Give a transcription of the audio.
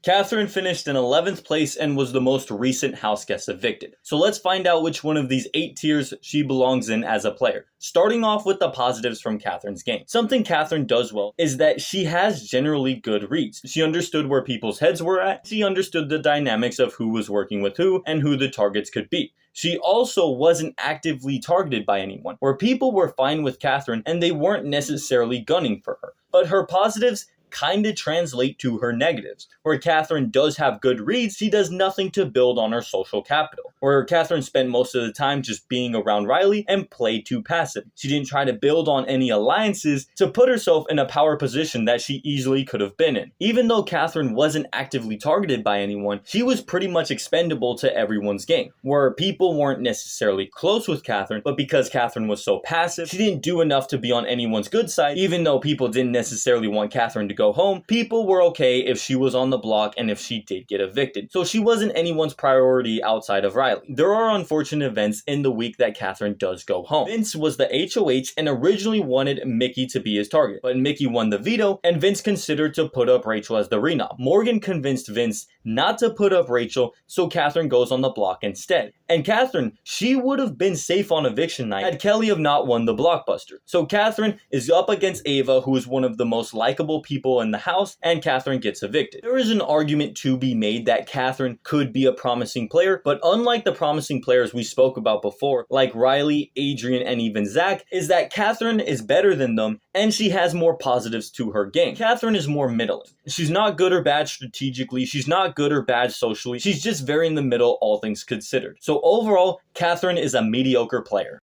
Katherine finished in 11th place and was the most recent house guest evicted. So let's find out which one of these 8 tiers she belongs in as a player. Starting off with the positives from Katherine's game. Something Katherine does well is that she has generally good reads. She understood where people's heads were at, she understood the dynamics of who was working with who and who the targets could be. She also wasn't actively targeted by anyone, where people were fine with Katherine and they weren't necessarily gunning for her. But her positives kinda translate to her negatives. Where Katherine does have good reads, she does nothing to build on her social capital. Where Katherine spent most of the time just being around Riley and played too passive. She didn't try to build on any alliances to put herself in a power position that she easily could have been in. Even though Katherine wasn't actively targeted by anyone, she was pretty much expendable to everyone's game. Where people weren't necessarily close with Katherine, but because Katherine was so passive, she didn't do enough to be on anyone's good side. Even though people didn't necessarily want Katherine to go home, people were okay if she was on the block and if she did get evicted. So she wasn't anyone's priority outside of Riley. There are unfortunate events in the week that Katherine does go home. Vince was the HOH and originally wanted Mickey to be his target, but Mickey won the veto and Vince considered to put up Rachel as the renob. Morgan convinced Vince not to put up Rachel, so Katherine goes on the block instead. And Katherine, she would have been safe on eviction night had Kelly have not won the blockbuster. So Katherine is up against Ava, who is one of the most likable people in the house, and Katherine gets evicted. There is an argument to be made that Katherine could be a promising player, but unlike the promising players we spoke about before, like Riley, Adrian, and even Zach, is that Katherine is better than them, and she has more positives to her game. Katherine is more middling. She's not good or bad strategically, she's not good or bad socially, she's just very in the middle, all things considered. So overall, Katherine is a mediocre player.